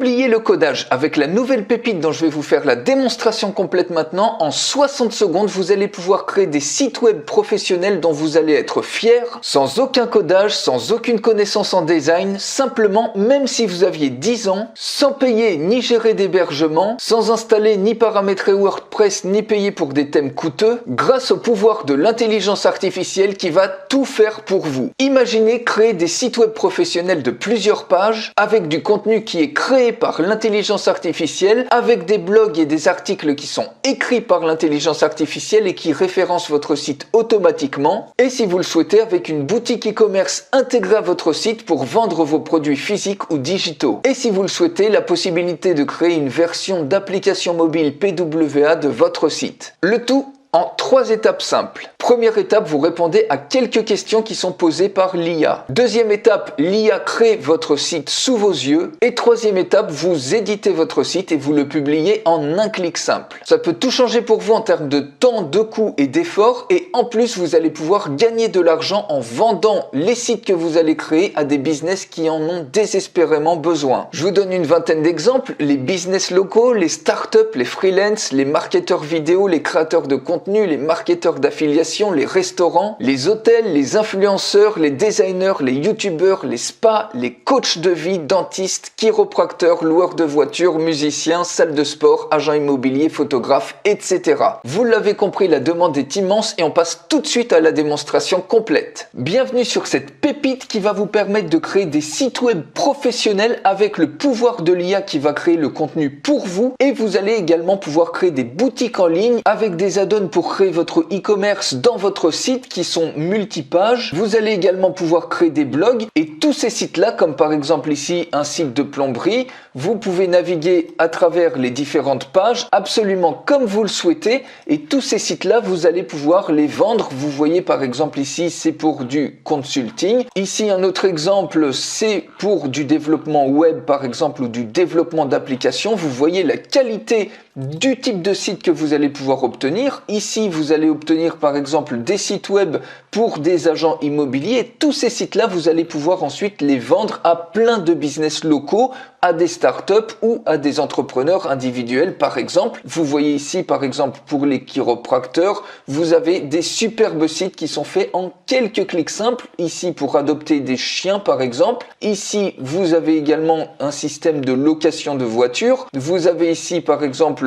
Oubliez le codage, avec la nouvelle pépite dont je vais vous faire la démonstration complète maintenant, en 60 secondes, vous allez pouvoir créer des sites web professionnels dont vous allez être fiers, sans aucun codage, sans aucune connaissance en design, simplement, même si vous aviez 10 ans, sans payer ni gérer d'hébergement, sans installer ni paramétrer WordPress, ni payer pour des thèmes coûteux, grâce au pouvoir de l'intelligence artificielle qui va tout faire pour vous. Imaginez créer des sites web professionnels de plusieurs pages, avec du contenu qui est créé par l'intelligence artificielle, avec des blogs et des articles qui sont écrits par l'intelligence artificielle et qui référencent votre site automatiquement, et si vous le souhaitez, avec une boutique e-commerce intégrée à votre site pour vendre vos produits physiques ou digitaux. Et si vous le souhaitez, la possibilité de créer une version d'application mobile PWA de votre site. Le tout en 3 étapes simples. Première étape, vous répondez à quelques questions qui sont posées par l'IA. Deuxième étape, l'IA crée votre site sous vos yeux. Et troisième étape, vous éditez votre site et vous le publiez en un clic simple. Ça peut tout changer pour vous en termes de temps, de coûts et d'efforts. Et en plus, vous allez pouvoir gagner de l'argent en vendant les sites que vous allez créer à des business qui en ont désespérément besoin. Je vous donne une vingtaine d'exemples. Les business locaux, les startups, les freelances, les marketeurs vidéo, les créateurs de contenu, les marketeurs d'affiliation, les restaurants, les hôtels, les influenceurs, les designers, les youtubeurs, les spas, les coachs de vie, dentistes, chiropracteurs, loueurs de voitures, musiciens, salles de sport, agents immobiliers, photographes, etc. Vous l'avez compris, la demande est immense et on passe tout de suite à la démonstration complète. Bienvenue sur cette pépite qui va vous permettre de créer des sites web professionnels avec le pouvoir de l'IA qui va créer le contenu pour vous, et vous allez également pouvoir créer des boutiques en ligne avec des add-ons pour créer votre e-commerce dans votre site qui sont multipages. Vous allez également pouvoir créer des blogs, et tous ces sites-là, comme par exemple ici un site de plomberie, vous pouvez naviguer à travers les différentes pages absolument comme vous le souhaitez, et tous ces sites-là, vous allez pouvoir les vendre. Vous voyez par exemple ici, c'est pour du consulting. Ici un autre exemple, c'est pour du développement web par exemple, ou du développement d'applications. Vous voyez la qualité du type de site que vous allez pouvoir obtenir. Ici, vous allez obtenir par exemple des sites web pour des agents immobiliers. Et tous ces sites-là, vous allez pouvoir ensuite les vendre à plein de business locaux, à des startups ou à des entrepreneurs individuels par exemple. Vous voyez ici par exemple pour les chiropracteurs, vous avez des superbes sites qui sont faits en quelques clics simples. Ici pour adopter des chiens par exemple. Ici vous avez également un système de location de voitures. Vous avez ici par exemple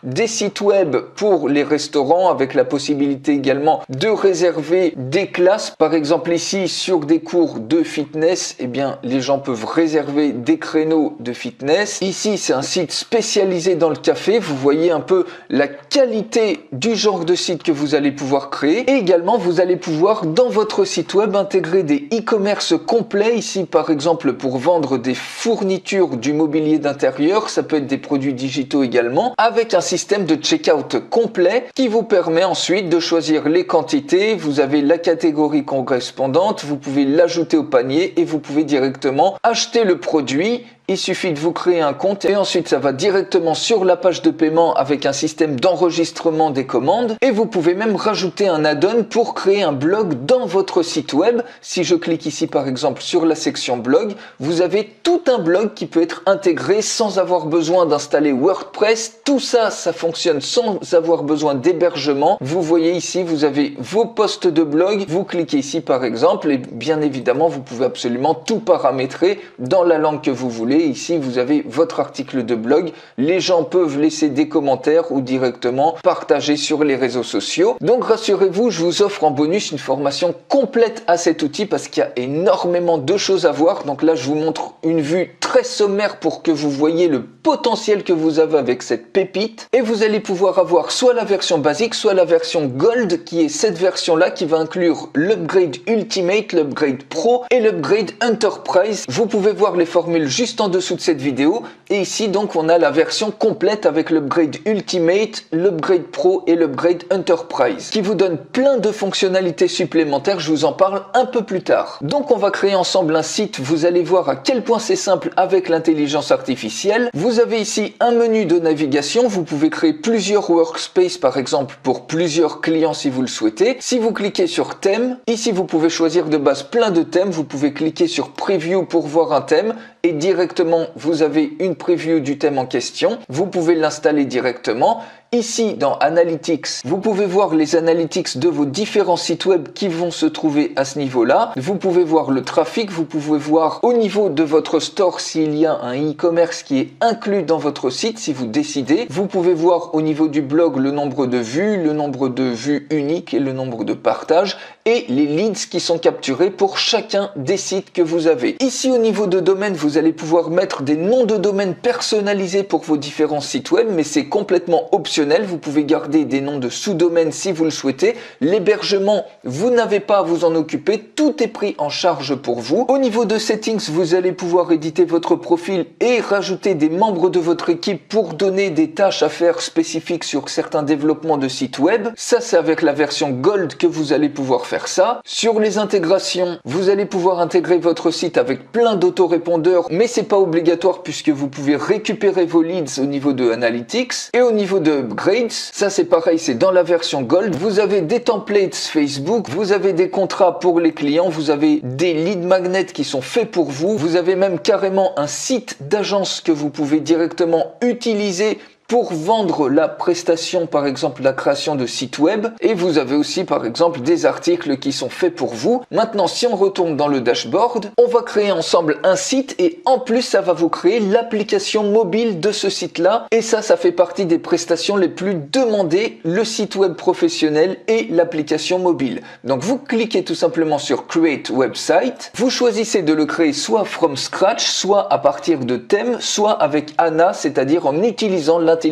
des sites web pour les restaurants avec la possibilité également de réserver des classes. Par exemple ici sur des cours de fitness, eh bien les gens peuvent réserver des créneaux de fitness. Ici c'est un site spécialisé dans le café. Vous voyez un peu la qualité du genre de site que vous allez pouvoir créer, et également vous allez pouvoir dans votre site web intégrer des e-commerce complets. Ici par exemple pour vendre des fournitures, du mobilier d'intérieur, ça peut être des produits digitaux également, avec un système de checkout complet qui vous permet ensuite de choisir les quantités. Vous avez la catégorie correspondante, vous pouvez l'ajouter au panier et vous pouvez directement acheter le produit. Il suffit de vous créer un compte et ensuite ça va directement sur la page de paiement avec un système d'enregistrement des commandes, et vous pouvez même rajouter un add-on pour créer un blog dans votre site web. Si je clique ici par exemple sur la section blog, vous avez tout un blog qui peut être intégré sans avoir besoin d'installer WordPress. Tout ça, ça fonctionne sans avoir besoin d'hébergement. Vous voyez ici, vous avez vos posts de blog, vous cliquez ici par exemple et bien évidemment vous pouvez absolument tout paramétrer dans la langue que vous voulez. Ici, vous avez votre article de blog. Les gens peuvent laisser des commentaires ou directement partager sur les réseaux sociaux. Donc, rassurez-vous, je vous offre en bonus une formation complète à cet outil parce qu'il y a énormément de choses à voir. Donc là, je vous montre une vue très sommaire pour que vous voyez le potentiel que vous avez avec cette pépite. Et vous allez pouvoir avoir soit la version basique, soit la version Gold, qui est cette version-là qui va inclure l'upgrade Ultimate, l'upgrade Pro et l'upgrade Enterprise. Vous pouvez voir les formules juste en dessous de cette vidéo, et ici donc on a la version complète avec l'upgrade Ultimate, l'upgrade Pro et l'upgrade Enterprise qui vous donne plein de fonctionnalités supplémentaires. Je vous en parle un peu plus tard. Donc on va créer ensemble un site. Vous allez voir à quel point c'est simple avec l'intelligence artificielle. Vous avez ici un menu de navigation. Vous pouvez créer plusieurs workspaces par exemple pour plusieurs clients si vous le souhaitez. Si vous cliquez sur thème, ici vous pouvez choisir de base plein de thèmes. Vous pouvez cliquer sur preview pour voir un thème et directement directement, vous avez une preview du thème en question. Vous pouvez l'installer directement. Ici, dans Analytics, vous pouvez voir les analytics de vos différents sites web qui vont se trouver à ce niveau-là. Vous pouvez voir le trafic, vous pouvez voir au niveau de votre store s'il y a un e-commerce qui est inclus dans votre site, si vous décidez. Vous pouvez voir au niveau du blog le nombre de vues, le nombre de vues uniques et le nombre de partages et les leads qui sont capturés pour chacun des sites que vous avez. Ici, au niveau de domaine, vous allez pouvoir mettre des noms de domaine personnalisés pour vos différents sites web, mais c'est complètement optionnel. Vous pouvez garder des noms de sous-domaines si vous le souhaitez. L'hébergement, vous n'avez pas à vous en occuper. Tout est pris en charge pour vous. Au niveau de settings, vous allez pouvoir éditer votre profil et rajouter des membres de votre équipe pour donner des tâches à faire spécifiques sur certains développements de sites web. Ça, c'est avec la version Gold que vous allez pouvoir faire ça. Sur les intégrations, vous allez pouvoir intégrer votre site avec plein d'autorépondeurs, mais c'est pas obligatoire puisque vous pouvez récupérer vos leads au niveau de Analytics. Et au niveau de Upgrades, ça c'est pareil, c'est dans la version Gold. Vous avez des templates Facebook, vous avez des contrats pour les clients, vous avez des lead magnets qui sont faits pour vous. Vous avez même carrément un site d'agence que vous pouvez directement utiliser pour vendre la prestation, par exemple la création de sites web, et vous avez aussi par exemple des articles qui sont faits pour vous. Maintenant, si on retourne dans le dashboard, on va créer ensemble un site et en plus ça va vous créer l'application mobile de ce site-là, et ça fait partie des prestations les plus demandées, le site web professionnel et l'application mobile. Donc vous cliquez tout simplement sur Create Website, vous choisissez de le créer soit from scratch, soit à partir de thèmes, soit avec Anna, c'est-à-dire en utilisant l'intelligence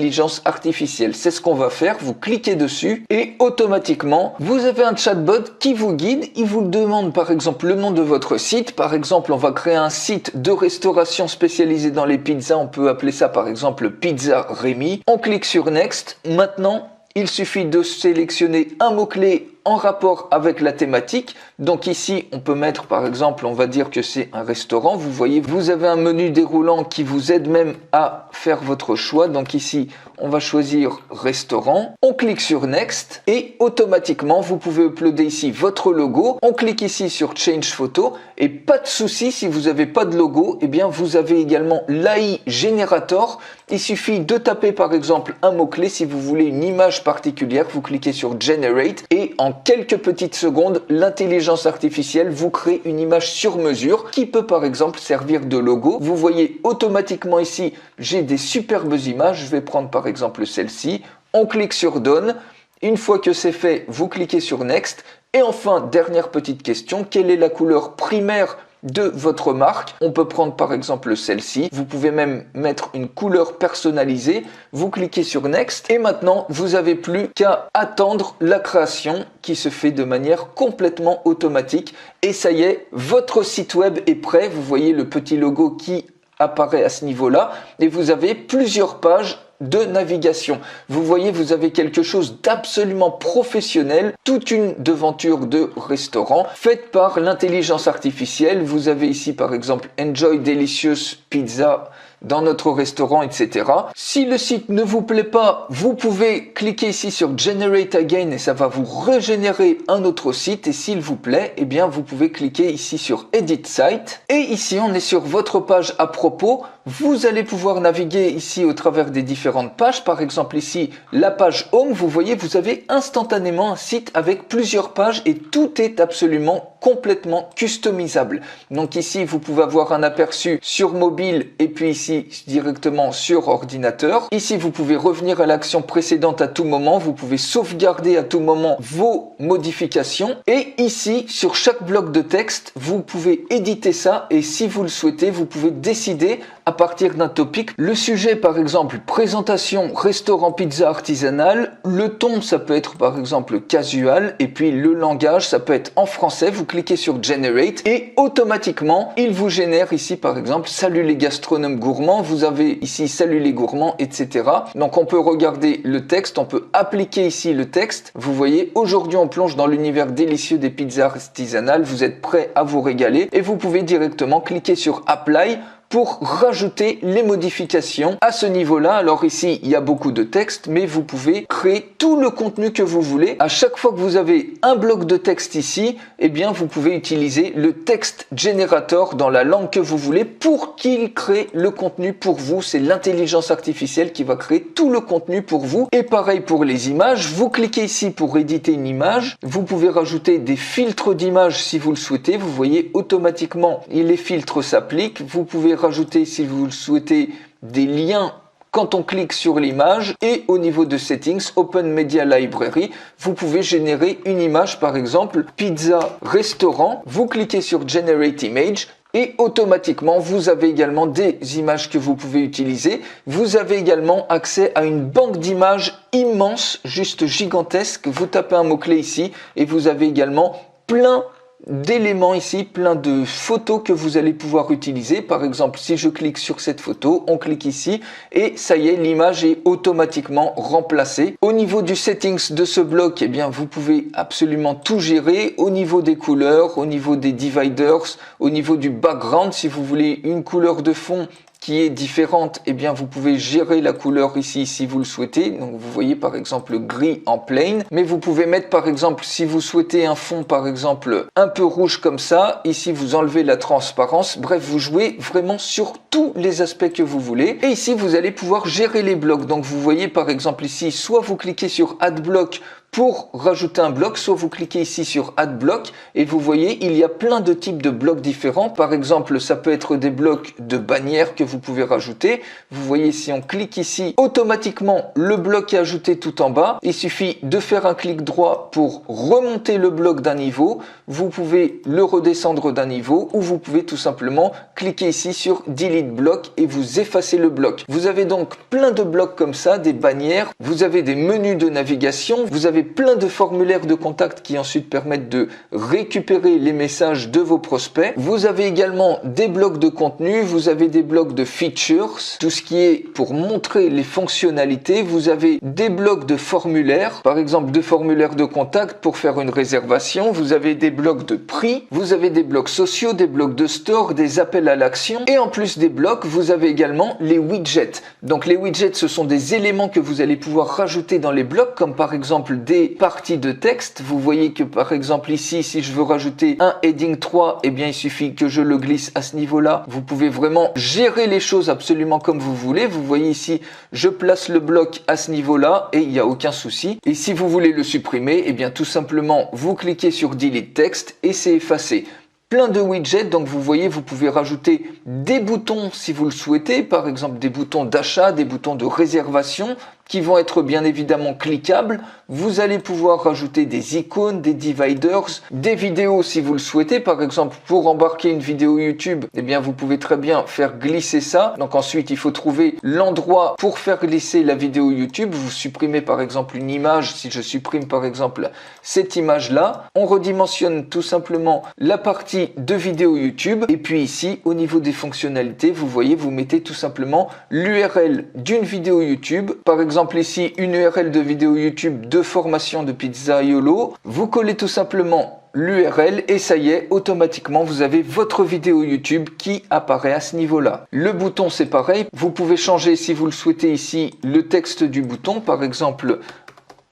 artificielle. C'est ce qu'on va faire. Vous cliquez dessus et automatiquement, vous avez un chatbot qui vous guide. Il vous demande par exemple le nom de votre site. Par exemple, on va créer un site de restauration spécialisé dans les pizzas. On peut appeler ça par exemple Pizza Rémi. On clique sur Next. Maintenant, il suffit de sélectionner un mot-clé en rapport avec la thématique. Donc ici, on peut mettre par exemple, on va dire que c'est un restaurant. Vous voyez, vous avez un menu déroulant qui vous aide même à faire votre choix. Donc ici, on va choisir restaurant. On clique sur Next et automatiquement, vous pouvez uploader ici votre logo. On clique ici sur Change Photo et pas de souci, si vous n'avez pas de logo, eh bien vous avez également l'AI Generator. Il suffit de taper par exemple un mot-clé. Si vous voulez une image particulière, vous cliquez sur Generate et en quelques petites secondes, l'intelligence artificielle vous crée une image sur mesure qui peut par exemple servir de logo. Vous voyez automatiquement ici, j'ai des superbes images. Je vais prendre par exemple celle-ci. On clique sur Done. Une fois que c'est fait, vous cliquez sur Next. Et enfin, dernière petite question, quelle est la couleur primaire de votre marque? On peut prendre par exemple celle-ci. Vous pouvez même mettre une couleur personnalisée. Vous cliquez sur Next et maintenant vous n'avez plus qu'à attendre la création qui se fait de manière complètement automatique. Et ça y est, votre site web est prêt. Vous voyez le petit logo qui apparaît à ce niveau-là et vous avez plusieurs pages de navigation. Vous voyez, vous avez quelque chose d'absolument professionnel, toute une devanture de restaurant faite par l'intelligence artificielle. Vous avez ici par exemple Enjoy Delicious Pizza dans notre restaurant, etc. Si le site ne vous plaît pas, vous pouvez cliquer ici sur Generate Again et ça va vous régénérer un autre site. Et s'il vous plaît, eh bien vous pouvez cliquer ici sur Edit Site. Et ici, on est sur votre page à propos. Vous allez pouvoir naviguer ici au travers des différentes pages. Par exemple ici, la page Home, vous voyez, vous avez instantanément un site avec plusieurs pages et tout est absolument complètement customisable. Donc ici, vous pouvez avoir un aperçu sur mobile et puis ici directement sur ordinateur. Ici, vous pouvez revenir à l'action précédente à tout moment. Vous pouvez sauvegarder à tout moment vos modifications. Et ici, sur chaque bloc de texte, vous pouvez éditer ça et si vous le souhaitez, vous pouvez décider à partir d'un topic. Le sujet, par exemple, présentation, restaurant pizza artisanal. Le ton, ça peut être par exemple casual. Et puis le langage, ça peut être en français. Vous cliquez sur Generate et automatiquement, il vous génère ici par exemple, salut les gastronomes gourmands. Vous avez ici, salut les gourmands, etc. Donc on peut regarder le texte, on peut appliquer ici le texte. Vous voyez, aujourd'hui on plonge dans l'univers délicieux des pizzas artisanales. Vous êtes prêt à vous régaler et vous pouvez directement cliquer sur Apply pour rajouter les modifications à ce niveau-là. Alors ici, il y a beaucoup de texte, mais vous pouvez créer tout le contenu que vous voulez. À chaque fois que vous avez un bloc de texte ici, eh bien, vous pouvez utiliser le text generator dans la langue que vous voulez pour qu'il crée le contenu pour vous. C'est l'intelligence artificielle qui va créer tout le contenu pour vous. Et pareil pour les images. Vous cliquez ici pour éditer une image. Vous pouvez rajouter des filtres d'images si vous le souhaitez. Vous voyez automatiquement, les filtres s'appliquent. Vous pouvez rajouter, si vous le souhaitez, des liens quand on clique sur l'image. Et au niveau de Settings, Open Media Library, vous pouvez générer une image, par exemple, pizza restaurant. Vous cliquez sur Generate Image. Et automatiquement, vous avez également des images que vous pouvez utiliser. Vous avez également accès à une banque d'images immense, juste gigantesque. Vous tapez un mot-clé ici et vous avez également plein d'éléments ici, plein de photos que vous allez pouvoir utiliser. Par exemple, si je clique sur cette photo, on clique ici et ça y est, l'image est automatiquement remplacée. Au niveau du settings de ce bloc, eh bien, vous pouvez absolument tout gérer au niveau des couleurs, au niveau des dividers, au niveau du background. Si vous voulez une couleur de fond qui est différente, eh bien vous pouvez gérer la couleur ici si vous le souhaitez. Donc vous voyez par exemple gris en plain, mais vous pouvez mettre par exemple, si vous souhaitez un fond par exemple un peu rouge comme ça, ici vous enlevez la transparence. Bref, vous jouez vraiment sur tous les aspects que vous voulez. Et ici vous allez pouvoir gérer les blocs. Donc vous voyez par exemple ici, soit vous cliquez sur Add Block pour rajouter un bloc, soit vous cliquez ici sur Add Block et vous voyez il y a plein de types de blocs différents. Par exemple, ça peut être des blocs de bannières que vous pouvez rajouter. Vous voyez, si on clique ici, automatiquement le bloc est ajouté tout en bas. Il suffit de faire un clic droit pour remonter le bloc d'un niveau. Vous pouvez le redescendre d'un niveau ou vous pouvez tout simplement cliquer ici sur Delete Block et vous effacez le bloc. Vous avez donc plein de blocs comme ça, des bannières. Vous avez des menus de navigation. Vous avez plein de formulaires de contact qui ensuite permettent de récupérer les messages de vos prospects. Vous avez également des blocs de contenu, vous avez des blocs de features, tout ce qui est pour montrer les fonctionnalités. Vous avez des blocs de formulaires, par exemple de formulaires de contact pour faire une réservation. Vous avez des blocs de prix, vous avez des blocs sociaux, des blocs de store, des appels à l'action. Et en plus des blocs, vous avez également les widgets. Donc les widgets, ce sont des éléments que vous allez pouvoir rajouter dans les blocs, comme par exemple des parties de texte. Vous voyez que par exemple ici, si je veux rajouter un heading 3, eh bien il suffit que je le glisse à ce niveau-là. Vous pouvez vraiment gérer les choses absolument comme vous voulez. Vous voyez ici, je place le bloc à ce niveau-là et il n'y a aucun souci. Et si vous voulez le supprimer, eh bien tout simplement, vous cliquez sur Delete Text et c'est effacé. Plein de widgets, donc vous voyez, vous pouvez rajouter des boutons si vous le souhaitez, par exemple des boutons d'achat, des boutons de réservation qui vont être bien évidemment cliquables. Vous allez pouvoir rajouter des icônes, des dividers, des vidéos si vous le souhaitez. Par exemple, pour embarquer une vidéo YouTube, eh bien vous pouvez très bien faire glisser ça. Donc ensuite, il faut trouver l'endroit pour faire glisser la vidéo YouTube. Vous supprimez par exemple une image. Si je supprime par exemple cette image-là, on redimensionne tout simplement la partie de vidéo YouTube. Et puis ici, au niveau des fonctionnalités, vous voyez, vous mettez tout simplement l'URL d'une vidéo YouTube. Par exemple, ici, une URL de vidéo YouTube de formation de Pizzaiolo. Vous collez tout simplement l'URL et ça y est, automatiquement, vous avez votre vidéo YouTube qui apparaît à ce niveau-là. Le bouton, c'est pareil. Vous pouvez changer, si vous le souhaitez ici, le texte du bouton. Par exemple,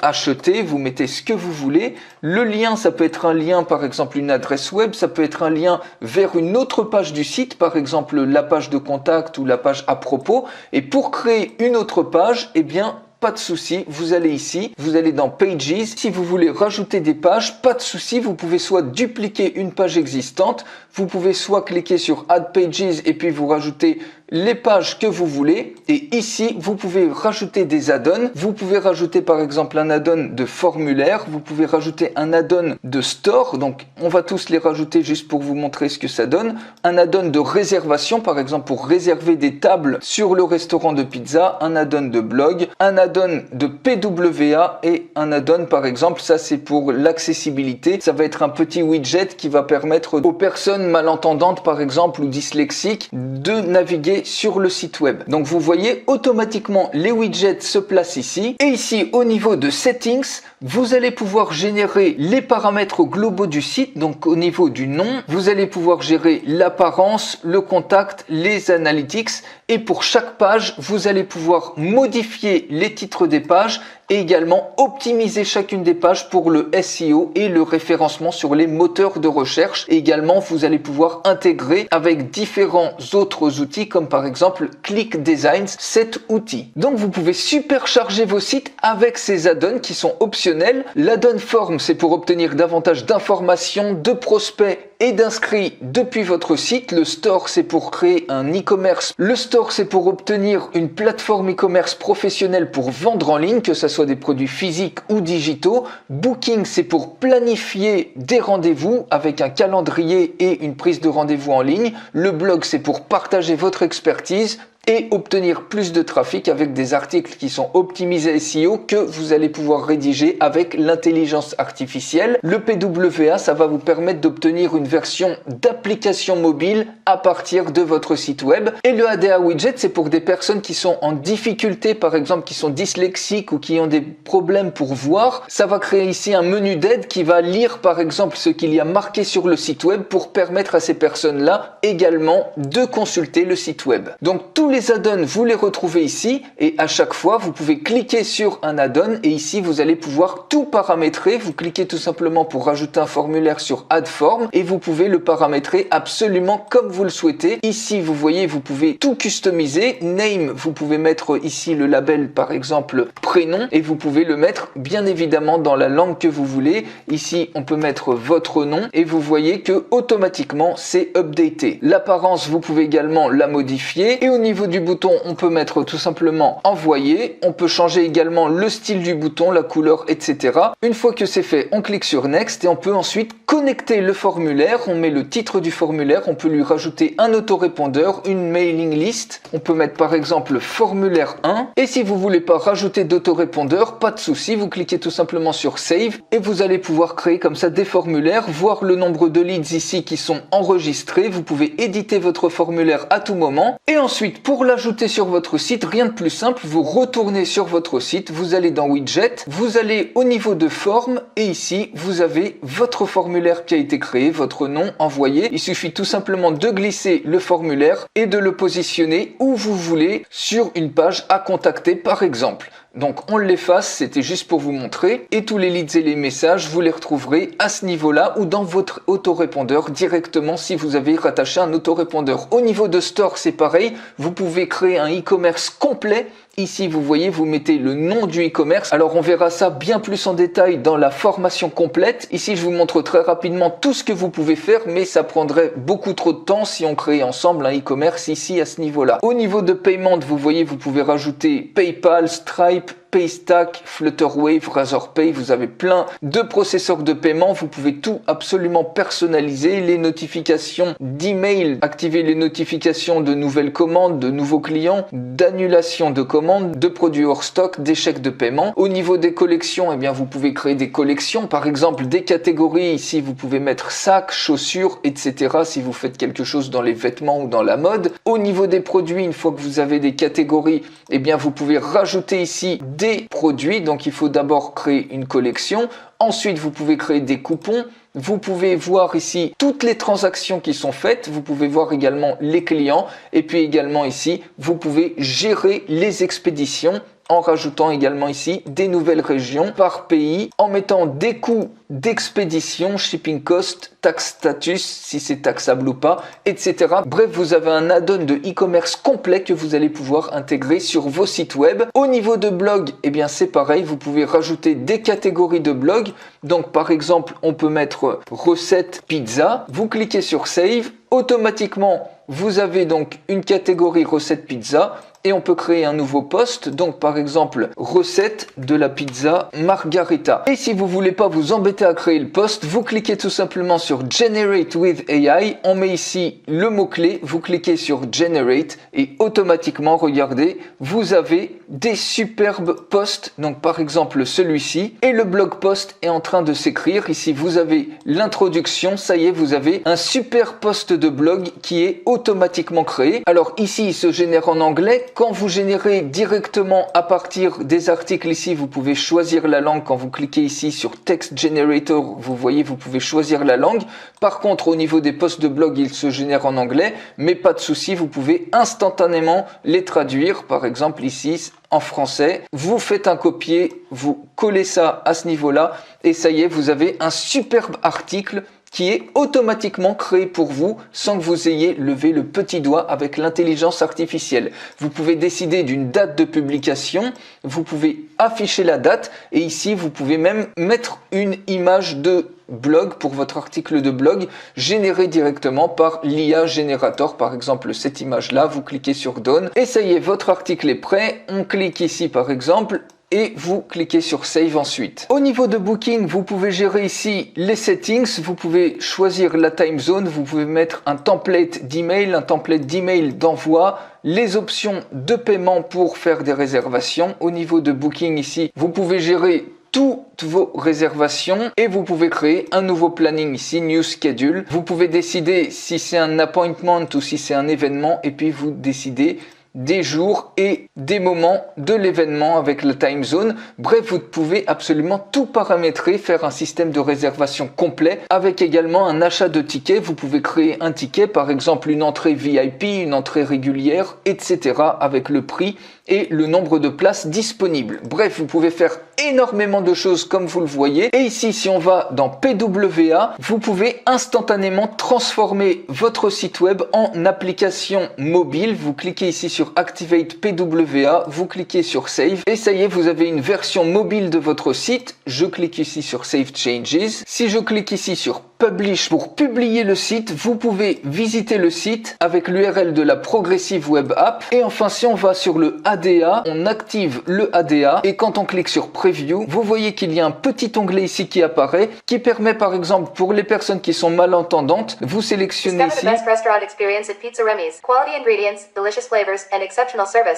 acheter, vous mettez ce que vous voulez. Le lien, ça peut être un lien, par exemple une adresse web, ça peut être un lien vers une autre page du site, par exemple la page de contact ou la page à propos. Et pour créer une autre page, eh bien, pas de souci, vous allez ici, vous allez dans Pages. Si vous voulez rajouter des pages, pas de souci, vous pouvez soit dupliquer une page existante, vous pouvez soit cliquer sur Add Pages et puis vous rajoutez les pages que vous voulez. Et ici, vous pouvez rajouter des add-ons. Vous pouvez rajouter par exemple un add-on de formulaire. Vous pouvez rajouter un add-on de store. Donc, on va tous les rajouter juste pour vous montrer ce que ça donne. Un add-on de réservation, par exemple pour réserver des tables sur le restaurant de pizza. Un add-on de blog. Un add-on de PWA et un add-on par exemple, ça c'est pour l'accessibilité. Ça va être un petit widget qui va permettre aux personnes malentendantes par exemple ou dyslexiques de naviguer cliquer sur le site web. Donc vous voyez automatiquement les widgets se placent ici. Et ici au niveau de Settings, vous allez pouvoir générer les paramètres globaux du site. Donc au niveau du nom, vous allez pouvoir gérer l'apparence, le contact, les analytics. Et pour chaque page, vous allez pouvoir modifier les titres des pages et également optimiser chacune des pages pour le SEO et le référencement sur les moteurs de recherche. Et également, vous allez pouvoir intégrer avec différents autres outils comme par exemple Click Designs, cet outil. Donc vous pouvez supercharger vos sites avec ces add-ons qui sont optionnels. L'add-on Form, c'est pour obtenir davantage d'informations, de prospects et d'inscrits depuis votre site. Le store, c'est pour créer un e-commerce. Le store, c'est pour obtenir une plateforme e-commerce professionnelle pour vendre en ligne, que ce soit des produits physiques ou digitaux. Booking, c'est pour planifier des rendez-vous avec un calendrier et une prise de rendez-vous en ligne. Le blog, c'est pour partager votre expertise et obtenir plus de trafic avec des articles qui sont optimisés SEO que vous allez pouvoir rédiger avec l'intelligence artificielle. Le PWA, ça va vous permettre d'obtenir une version d'application mobile à partir de votre site web. Et le ADA Widget, c'est pour des personnes qui sont en difficulté, par exemple qui sont dyslexiques ou qui ont des problèmes pour voir. Ça va créer ici un menu d'aide qui va lire par exemple ce qu'il y a marqué sur le site web pour permettre à ces personnes-là également de consulter le site web. Donc tous les add-ons, vous les retrouvez ici et à chaque fois, vous pouvez cliquer sur un add-on et ici, vous allez pouvoir tout paramétrer. Vous cliquez tout simplement pour rajouter un formulaire sur Add Form et vous pouvez le paramétrer absolument comme vous le souhaitez. Ici, vous voyez, vous pouvez tout customiser. Name, vous pouvez mettre ici le label, par exemple, prénom et vous pouvez le mettre bien évidemment dans la langue que vous voulez. Ici, on peut mettre votre nom et vous voyez que automatiquement, c'est updaté. L'apparence, vous pouvez également la modifier et au niveau du bouton, on peut mettre tout simplement envoyer. On peut changer également le style du bouton, la couleur, etc. Une fois que c'est fait, on clique sur Next et on peut ensuite connecter le formulaire. On met le titre du formulaire, on peut lui rajouter un autorépondeur, une mailing list. On peut mettre par exemple formulaire 1. Et si vous voulez pas rajouter d'autorépondeur, pas de souci, vous cliquez tout simplement sur Save et vous allez pouvoir créer comme ça des formulaires, voir le nombre de leads ici qui sont enregistrés. Vous pouvez éditer votre formulaire à tout moment. Et ensuite, pour l'ajouter sur votre site, rien de plus simple, vous retournez sur votre site, vous allez dans Widget, vous allez au niveau de forme et ici, vous avez votre formulaire qui a été créé, votre nom envoyé. Il suffit tout simplement de glisser le formulaire et de le positionner où vous voulez sur une page à contacter par exemple. Donc on l'efface, c'était juste pour vous montrer. Et tous les leads et les messages, vous les retrouverez à ce niveau-là ou dans votre autorépondeur directement si vous avez rattaché un autorépondeur. Au niveau de Store, c'est pareil. Vous pouvez créer un e-commerce complet. Ici, vous voyez, vous mettez le nom du e-commerce. Alors, on verra ça bien plus en détail dans la formation complète. Ici, je vous montre très rapidement tout ce que vous pouvez faire, mais ça prendrait beaucoup trop de temps si on crée ensemble un e-commerce ici à ce niveau-là. Au niveau de paiement, vous voyez, vous pouvez rajouter PayPal, Stripe, Paystack, Flutterwave, Razorpay, vous avez plein de processeurs de paiement, vous pouvez tout absolument personnaliser, les notifications d'email, activer les notifications de nouvelles commandes, de nouveaux clients, d'annulation de commandes, de produits hors stock, d'échecs de paiement. Au niveau des collections, eh bien vous pouvez créer des collections, par exemple des catégories, ici vous pouvez mettre sacs, chaussures, etc. si vous faites quelque chose dans les vêtements ou dans la mode. Au niveau des produits, une fois que vous avez des catégories, eh bien vous pouvez rajouter ici des produits, donc il faut d'abord créer une collection, ensuite vous pouvez créer des coupons, vous pouvez voir ici toutes les transactions qui sont faites, vous pouvez voir également les clients et puis également ici vous pouvez gérer les expéditions en rajoutant également ici des nouvelles régions par pays, en mettant des coûts d'expédition, shipping cost, tax status, si c'est taxable ou pas, etc. Bref, vous avez un add-on de e-commerce complet que vous allez pouvoir intégrer sur vos sites web. Au niveau de blog, eh bien c'est pareil, vous pouvez rajouter des catégories de blog. Donc par exemple, on peut mettre recette pizza, vous cliquez sur Save, automatiquement vous avez donc une catégorie recette pizza et on peut créer un nouveau post. Donc par exemple, recette de la pizza margarita. Et si vous voulez pas vous embêter à créer le post, vous cliquez tout simplement sur Generate with AI. On met ici le mot-clé, vous cliquez sur Generate et automatiquement, regardez, vous avez des superbes posts. Donc par exemple celui-ci, et le blog post est en train de s'écrire. Ici vous avez l'introduction, ça y est, vous avez un super post de blog qui est automatiquement créé. Alors ici il se génère en anglais. Quand vous générez directement à partir des articles ici, vous pouvez choisir la langue. Quand vous cliquez ici sur Text Generator, vous voyez, vous pouvez choisir la langue. Par contre, au niveau des posts de blog, il se génère en anglais, mais pas de souci, vous pouvez instantanément les traduire. Par exemple, ici, en français, vous faites un copier, vous collez ça à ce niveau-là, et ça y est, vous avez un superbe article qui est automatiquement créé pour vous sans que vous ayez levé le petit doigt avec l'intelligence artificielle. Vous pouvez décider d'une date de publication, vous pouvez afficher la date et ici vous pouvez même mettre une image de blog pour votre article de blog généré directement par l'IA Generator. Par exemple cette image là, vous cliquez sur Done et ça y est, votre article est prêt. On clique ici par exemple et vous cliquez sur Save ensuite. Au niveau de Booking, vous pouvez gérer ici les settings, vous pouvez choisir la time zone, vous pouvez mettre un template d'email d'envoi, les options de paiement pour faire des réservations. Au niveau de Booking ici, vous pouvez gérer toutes vos réservations et vous pouvez créer un nouveau planning ici, New Schedule. Vous pouvez décider si c'est un appointment ou si c'est un événement et puis vous décidez des jours et des moments de l'événement avec la time zone. Bref, vous pouvez absolument tout paramétrer, faire un système de réservation complet avec également un achat de tickets. Vous pouvez créer un ticket, par exemple une entrée VIP, une entrée régulière, etc. avec le prix et le nombre de places disponibles. Bref, vous pouvez faire énormément de choses comme vous le voyez. Et ici, si on va dans PWA, vous pouvez instantanément transformer votre site web en application mobile. Vous cliquez ici sur Activate PWA, vous cliquez sur Save et ça y est, vous avez une version mobile de votre site. Je clique ici sur Save Changes. Si je clique ici sur Publish pour publier le site, vous pouvez visiter le site avec l'URL de la Progressive Web App. Et enfin, si on va sur le ADA, on active le ADA et quand on clique sur Preview, vous voyez qu'il y a un petit onglet ici qui apparaît qui permet par exemple pour les personnes qui sont malentendantes, vous sélectionnez ici.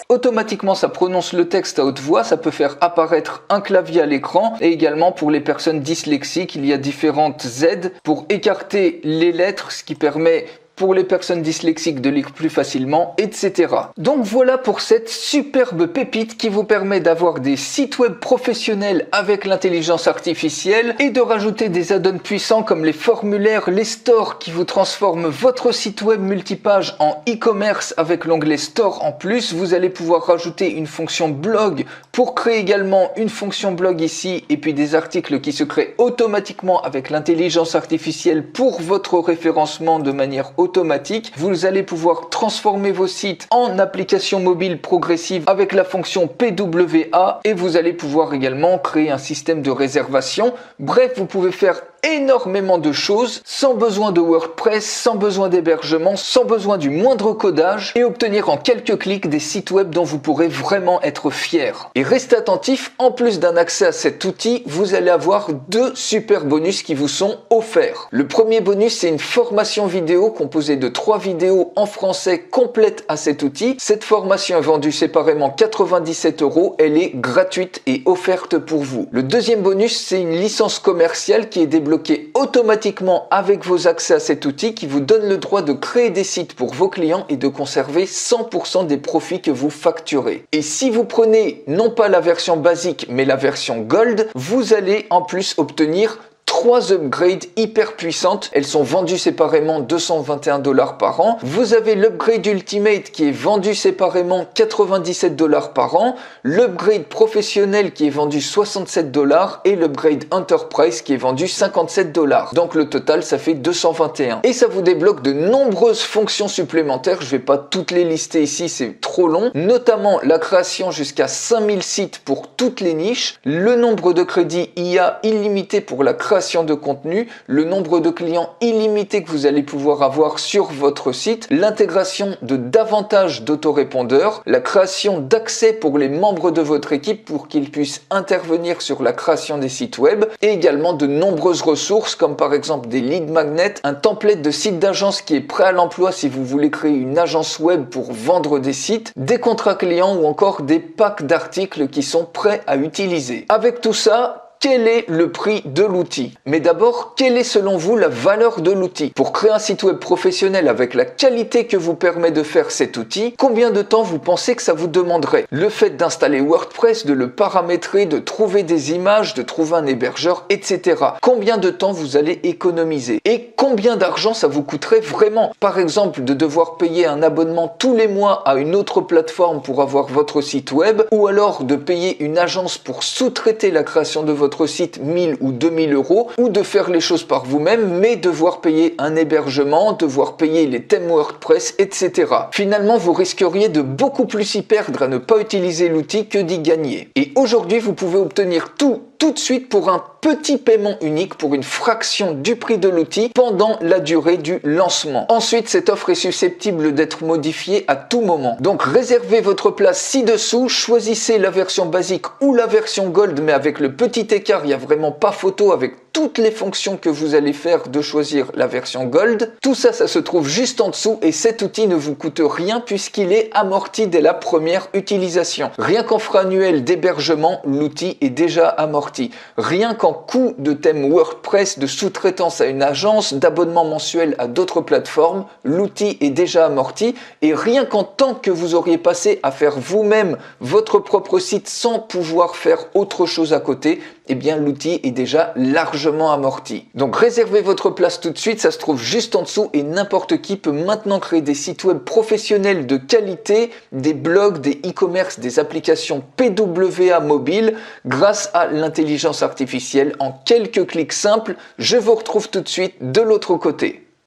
Automatiquement, ça prononce le texte à haute voix, ça peut faire apparaître un clavier à l'écran et également pour les personnes dyslexiques, il y a différentes aides pour écarter les lettres, ce qui permet pour les personnes dyslexiques de lire plus facilement, etc. Donc voilà pour cette superbe pépite qui vous permet d'avoir des sites web professionnels avec l'intelligence artificielle et de rajouter des add-ons puissants comme les formulaires, les stores qui vous transforment votre site web multipage en e-commerce avec l'onglet Store en plus. Vous allez pouvoir rajouter une fonction blog pour créer également une fonction blog ici et puis des articles qui se créent automatiquement avec l'intelligence artificielle pour votre référencement de manière automatique. Vous allez pouvoir transformer vos sites en application mobile progressive avec la fonction PWA et vous allez pouvoir également créer un système de réservation. Bref, vous pouvez faire énormément de choses sans besoin de WordPress, sans besoin d'hébergement, sans besoin du moindre codage et obtenir en quelques clics des sites web dont vous pourrez vraiment être fier. Et restez attentifs, en plus d'un accès à cet outil, vous allez avoir deux super bonus qui vous sont offerts. Le premier bonus, c'est une formation vidéo composée de 3 vidéos en français complètes à cet outil. Cette formation est vendue séparément 97 €, elle est gratuite et offerte pour vous. Le deuxième bonus, c'est une licence commerciale qui est débloquée automatiquement avec vos accès à cet outil qui vous donne le droit de créer des sites pour vos clients et de conserver 100% des profits que vous facturez. Et si vous prenez non pas la version basique mais la version Gold, vous allez en plus obtenir 3 upgrades hyper puissantes. Elles sont vendues séparément 221 $ par an. Vous avez l'upgrade Ultimate qui est vendu séparément 97 $ par an. L'upgrade professionnel qui est vendu 67 $ et l'upgrade Enterprise qui est vendu 57 $. Donc le total, ça fait 221. Et ça vous débloque de nombreuses fonctions supplémentaires. Je vais pas toutes les lister ici, c'est trop long. Notamment la création jusqu'à 5000 sites pour toutes les niches. Le nombre de crédits IA illimité pour la création création de contenu, le nombre de clients illimité que vous allez pouvoir avoir sur votre site, l'intégration de davantage d'autorépondeurs, la création d'accès pour les membres de votre équipe pour qu'ils puissent intervenir sur la création des sites web et également de nombreuses ressources comme par exemple des lead magnets, un template de site d'agence qui est prêt à l'emploi si vous voulez créer une agence web pour vendre des sites, des contrats clients ou encore des packs d'articles qui sont prêts à utiliser. Avec tout ça, quel est le prix de l'outil? Mais d'abord, quelle est selon vous la valeur de l'outil? Pour créer un site web professionnel avec la qualité que vous permet de faire cet outil, combien de temps vous pensez que ça vous demanderait? Le fait d'installer WordPress, de le paramétrer, de trouver des images, de trouver un hébergeur, etc. Combien de temps vous allez économiser? Et combien d'argent ça vous coûterait vraiment? Par exemple, de devoir payer un abonnement tous les mois à une autre plateforme pour avoir votre site web, ou alors de payer une agence pour sous-traiter la création de votre site 1000 ou 2000 euros, ou de faire les choses par vous-même mais devoir payer un hébergement, devoir payer les thèmes WordPress, etc. Finalement, vous risqueriez de beaucoup plus y perdre à ne pas utiliser l'outil que d'y gagner. Et aujourd'hui, vous pouvez obtenir tout de suite pour un petit paiement unique pour une fraction du prix de l'outil pendant la durée du lancement. Ensuite, cette offre est susceptible d'être modifiée à tout moment. Donc réservez votre place ci-dessous, choisissez la version basique ou la version gold, mais avec le petit écart, il n'y a vraiment pas photo avec toutes les fonctions que vous allez faire de choisir la version gold. Tout ça, ça se trouve juste en dessous et cet outil ne vous coûte rien puisqu'il est amorti dès la première utilisation. Rien qu'en frais annuels d'hébergement, l'outil est déjà amorti. Rien qu'en coût de thème WordPress, de sous-traitance à une agence, d'abonnement mensuel à d'autres plateformes, l'outil est déjà amorti et rien qu'en temps que vous auriez passé à faire vous-même votre propre site sans pouvoir faire autre chose à côté, eh bien l'outil est déjà largement amorti. Donc réservez votre place tout de suite, ça se trouve juste en dessous et n'importe qui peut maintenant créer des sites web professionnels de qualité, des blogs, des e-commerce, des applications PWA mobile grâce à l'intelligence artificielle en quelques clics simples. Je vous retrouve tout de suite de l'autre côté.